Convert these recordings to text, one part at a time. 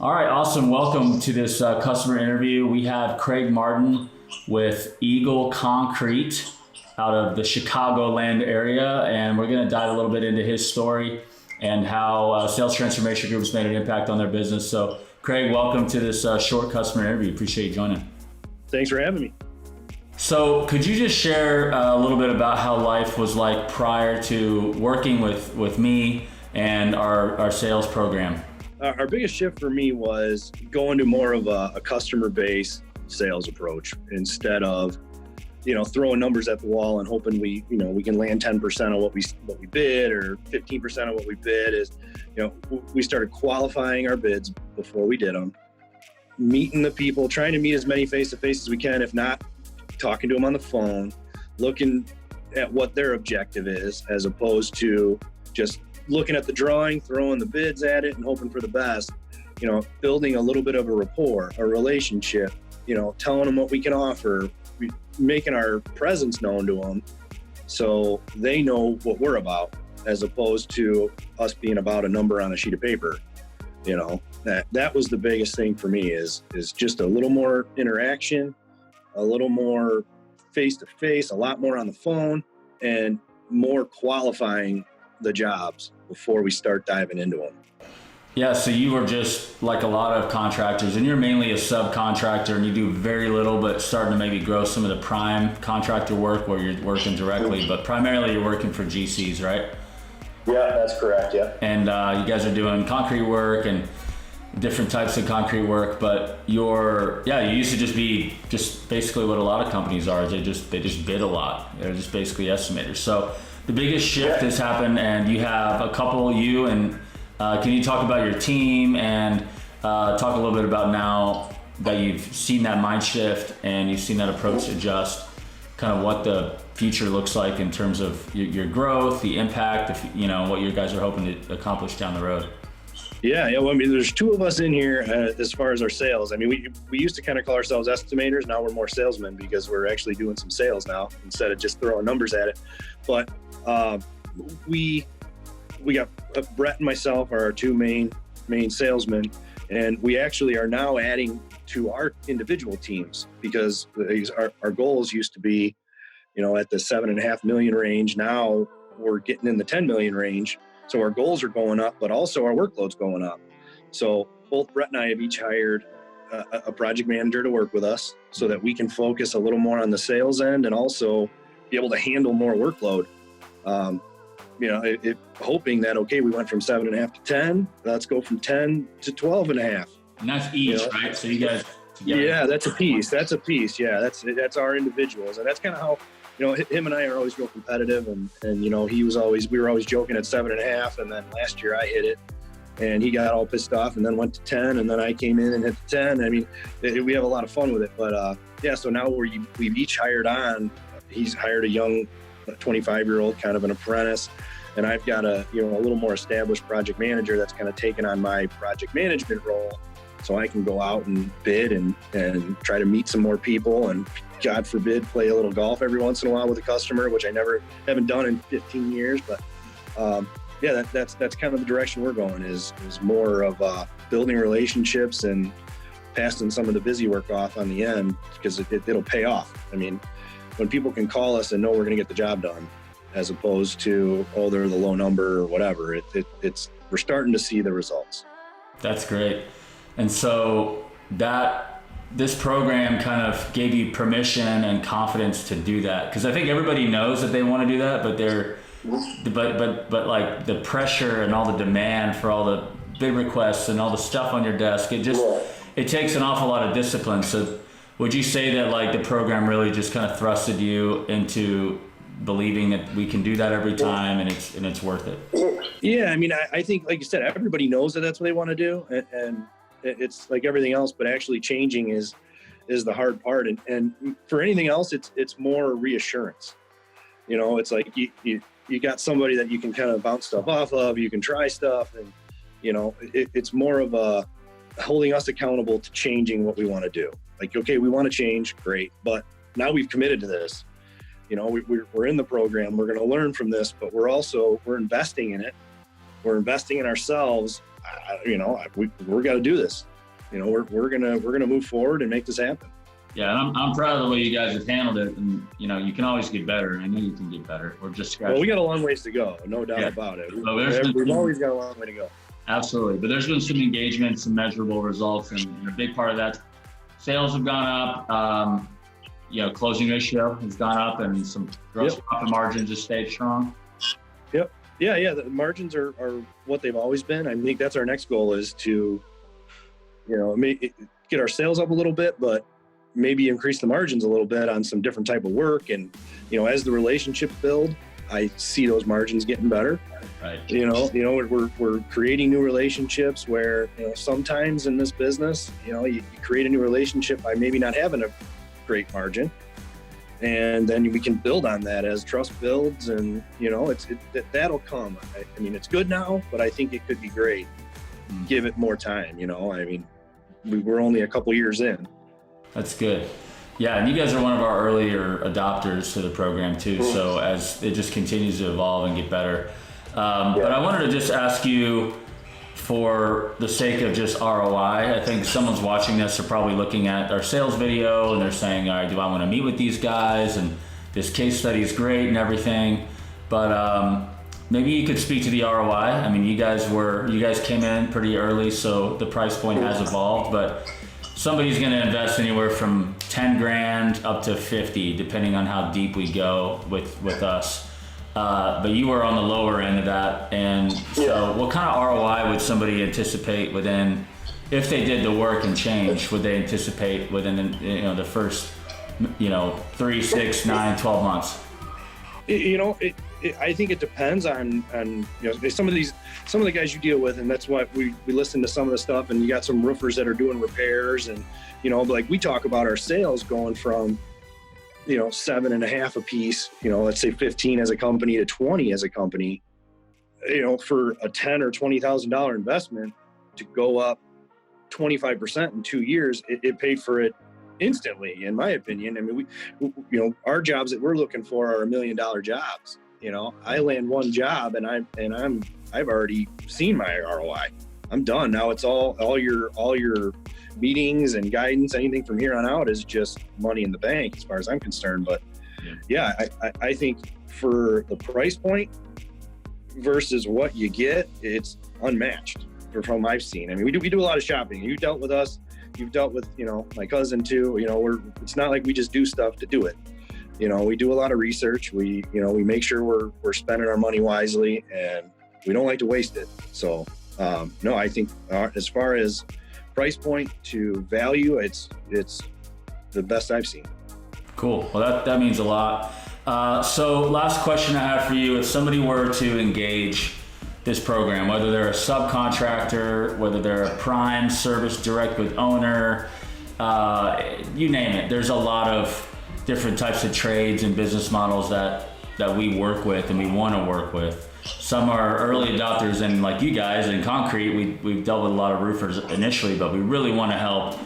All right, awesome. Welcome to this customer interview. We have Craig Martin with Eagle Concrete out of the Chicagoland area, and we're going to dive a little bit into his story and how Sales Transformation Group's made an impact on their business. So, Craig, welcome to this short customer interview. Appreciate you joining. Thanks for having me. So, could you just share a little bit about how life was like prior to working with me and our sales program? Our biggest shift for me was going to more of a customer-based sales approach instead of, throwing numbers at the wall and hoping we can land 10% of what we bid or 15% of what we bid. Is, we started qualifying our bids before we did them, meeting the people, trying to meet as many face-to-face as we can. If not, talking to them on the phone, looking at what their objective is, as opposed to just looking at the drawing, throwing the bids at it and hoping for the best, building a little bit of a rapport, a relationship, telling them what we can offer, making our presence known to them so they know what we're about, as opposed to us being about a number on a sheet of paper. That was the biggest thing for me is just a little more interaction, a little more face-to-face, a lot more on the phone, and more qualifying the jobs before we start diving into them. Yeah, so you were just like a lot of contractors, and you're mainly a subcontractor, and you do very little, but starting to maybe grow some of the prime contractor work where you're working directly, but primarily you're working for GCs, right? Yeah, that's correct, yeah. And you guys are doing concrete work and different types of concrete work, but you used to just be basically what a lot of companies are. They just bid a lot. They're just basically estimators. So the biggest shift has happened, and you have a couple, can you talk about your team and talk a little bit about now that you've seen that mind shift and you've seen that approach adjust, kind of what the future looks like in terms of your growth, the impact, what you guys are hoping to accomplish down the road? Yeah. Well, there's two of us in here as far as our sales. We used to kind of call ourselves estimators. Now we're more salesmen because we're actually doing some sales now instead of just throwing numbers at it. But we got Brett and myself are our two main salesmen, and we actually are now adding to our individual teams because our goals used to be, at the 7.5 million range. Now we're getting in the 10 million range. So our goals are going up, but also our workload's going up. So both Brett and I have each hired a project manager to work with us so that we can focus a little more on the sales end and also be able to handle more workload. Hoping that, okay, we went from 7.5 to 10, let's go from 10 to 12.5. And that's each, right? So you guys together. Yeah, that's a piece. Yeah, that's our individuals. And that's kind of how, him and I are always real competitive, and we were always joking at 7.5, and then last year I hit it and he got all pissed off and then went to 10, and then I came in and hit the 10. We have a lot of fun with it, but so now we've each hired on. He's hired a young 25-year-old, kind of an apprentice, and I've got a little more established project manager that's kind of taken on my project management role, so I can go out and bid and try to meet some more people, and God forbid, play a little golf every once in a while with a customer, which I haven't done in 15 years. But that's kind of the direction we're going, is more of building relationships and passing some of the busy work off on the end, because it'll pay off. When people can call us and know we're going to get the job done, as opposed to, they're the low number or whatever, we're starting to see the results. That's great. And so this program kind of gave you permission and confidence to do that, because I think everybody knows that they want to do that, but like the pressure and all the demand for all the bid requests and all the stuff on your desk, it takes an awful lot of discipline. So would you say that like the program really just kind of thrusted you into believing that we can do that every time and it's worth it? Yeah, I think, like you said, everybody knows that that's what they want to do, and it's like everything else, but actually changing is the hard part. And for anything else, it's more reassurance. It's like you got somebody that you can kind of bounce stuff off of, you can try stuff, and it's more of a holding us accountable to changing what we want to do. Like, okay, we want to change, great, but now we've committed to this. We're in the program, we're going to learn from this, but we're investing in it. We're investing in ourselves. we're got to do this. We're gonna move forward and make this happen. Yeah, and I'm proud of the way you guys have handled it, and you can always get better. And I know you can get better. We're just scratching. Well, we got a long ways to go, no doubt about it. We've always got a long way to go. Absolutely, but there's been some engagement, some measurable results, and a big part of that, sales have gone up. Closing ratio has gone up, and some gross profit margins have stayed strong. Yep. Yeah. The margins are what they've always been. I think that's our next goal is to, get our sales up a little bit, but maybe increase the margins a little bit on some different type of work. And, as the relationships build, I see those margins getting better. Right. We're creating new relationships where, sometimes in this business, you create a new relationship by maybe not having a great margin. And then we can build on that as trust builds, and that'll come. It's good now, but I think it could be great. Give it more time. We're only a couple years in. That's good. Yeah, and you guys are one of our earlier adopters to the program too. So as it just continues to evolve and get better, but I wanted to just ask you, for the sake of just ROI, I think someone's watching this are probably looking at our sales video and they're saying, all right, do I want to meet with these guys? And this case study is great and everything, but maybe you could speak to the ROI. You guys came in pretty early, so the price point has evolved, but somebody's going to invest anywhere from 10 grand up to 50, depending on how deep we go with us. But you were on the lower end of that. And so what kind of ROI would somebody anticipate within, if they did the work and change, would they anticipate within the first, 3, 6, 9, 12 months? I think it depends on some of the guys you deal with, and that's why we listen to some of the stuff, and you got some roofers that are doing repairs, and like we talk about our sales going from 7.5 a piece, let's say 15 as a company to 20 as a company, for a $10,000 or $20,000 investment to go up 25% in 2 years, it paid for it instantly, in my opinion. Our jobs that we're looking for are $1 million jobs. I land one job and I've already seen my ROI. I'm done. Now it's all your meetings and guidance. Anything from here on out is just money in the bank as far as I'm concerned. But I think for the price point versus what you get, it's unmatched from what I've seen. We do a lot of shopping. You dealt with us. You've dealt with, my cousin too. It's not like we just do stuff to do it. We do a lot of research. We make sure we're spending our money wisely, and we don't like to waste it. So, no, I think as far as price point to value, it's the best I've seen. Cool. Well, that means a lot. So last question I have for you, if somebody were to engage this program, whether they're a subcontractor, whether they're a prime service direct with owner, you name it, there's a lot of different types of trades and business models that we work with and we want to work with. Some are early adopters, and like you guys in concrete, we've dealt with a lot of roofers initially, but we really want to help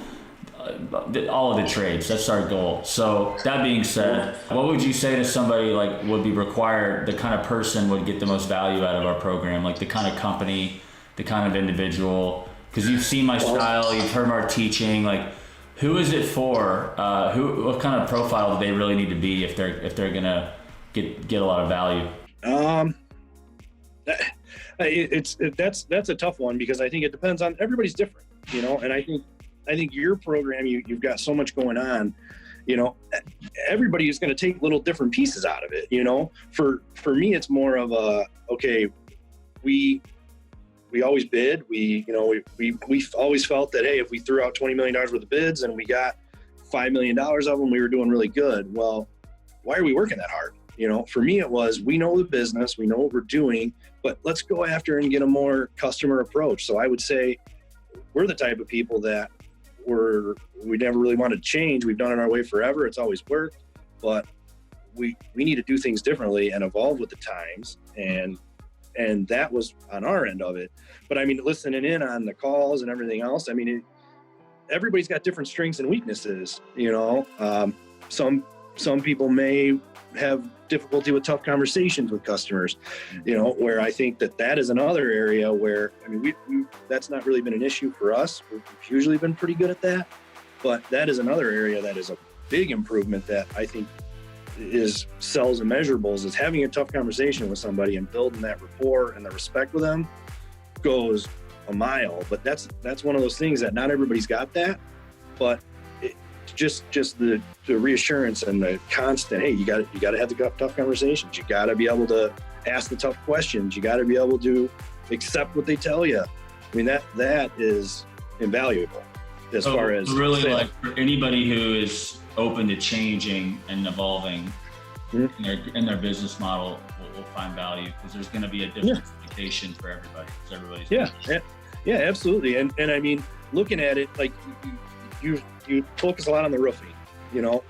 all of the trades. That's our goal. So that being said, what would you say to somebody like would be required, the kind of person would get the most value out of our program, like the kind of company, the kind of individual? Because you've seen my style, you've heard our teaching, like who is it for? What kind of profile do they really need to be if they're gonna get a lot of value? That's a tough one, because I think it depends on, everybody's different, and I think your program, you've got so much going on, everybody is going to take little different pieces out of it. For me, it's more of a, okay, we always bid. We always felt that, hey, if we threw out $20 million worth of bids and we got $5 million of them, we were doing really good. Well, why are we working that hard? For me, it was, we know the business, we know what we're doing, but let's go after and get a more customer approach. So I would say we're the type of people that we never really wanted to change. We've done it our way forever. It's always worked, but we need to do things differently and evolve with the times. And that was on our end of it. But listening in on the calls and everything else, everybody's got different strengths and weaknesses. Some people may have difficulty with tough conversations with customers, where I think that is another area where, I mean, we that's not really been an issue for us. We've usually been pretty good at that, but that is another area that is a big improvement that I think is sells and measurables, is having a tough conversation with somebody and building that rapport and the respect with them goes a mile. But that's one of those things that not everybody's got that, but just the reassurance and the constant, hey, you got to have the tough conversations. You got to be able to ask the tough questions. You got to be able to accept what they tell you. I mean, that is invaluable as far as really sales. like for anybody who is open to changing and evolving in their business model will find value, because there's going to be a differentiation for everybody. Yeah, absolutely. And I mean, looking at it, like you focus a lot on the roofing,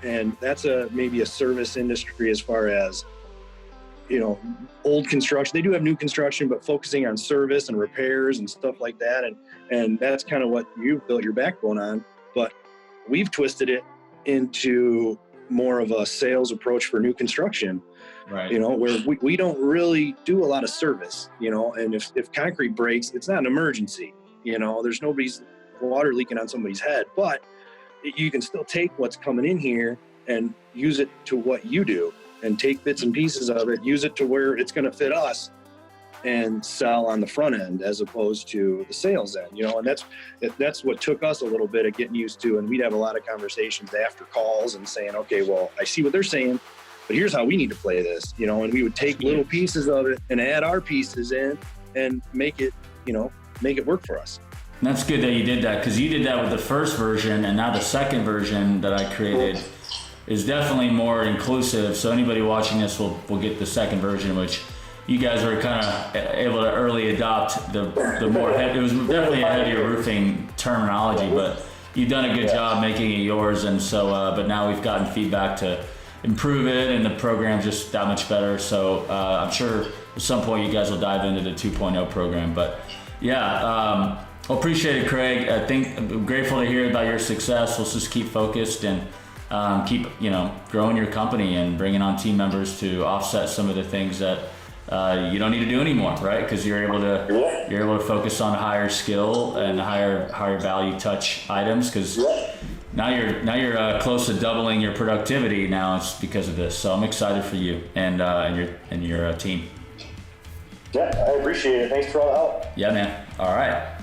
and that's maybe a service industry as far as, old construction. They do have new construction, but focusing on service and repairs and stuff like that. And that's kind of what you've built your backbone on. But we've twisted it into more of a sales approach for new construction, right? Where we don't really do a lot of service, and if concrete breaks, it's not an emergency, there's nobody's water leaking on somebody's head, but you can still take what's coming in here and use it to what you do, and take bits and pieces of it, use it to where it's going to fit us, and sell on the front end as opposed to the sales end, and that's what took us a little bit of getting used to. And we'd have a lot of conversations after calls and saying, okay, well, I see what they're saying, but here's how we need to play this, and we would take little pieces of it and add our pieces in and make it work for us. And that's good that you did that, because you did that with the first version, and now the second version that I created is definitely more inclusive. So anybody watching this will get the second version, which you guys were kind of able to early adopt the more it was definitely a heavier roofing terminology, but you've done a good job making it yours. And so, but now we've gotten feedback to improve it, and the program's just that much better. So I'm sure at some point you guys will dive into the 2.0 program. But well, appreciate it, Craig. I'm grateful to hear about your success. Let's just keep focused and keep growing your company and bringing on team members to offset some of the things that you don't need to do anymore, right? Because you're able to focus on higher skill and higher value touch items. Because now you're close to doubling your productivity. Now it's because of this. So I'm excited for you and your team. Yeah, I appreciate it. Thanks for all the help. Yeah, man. All right.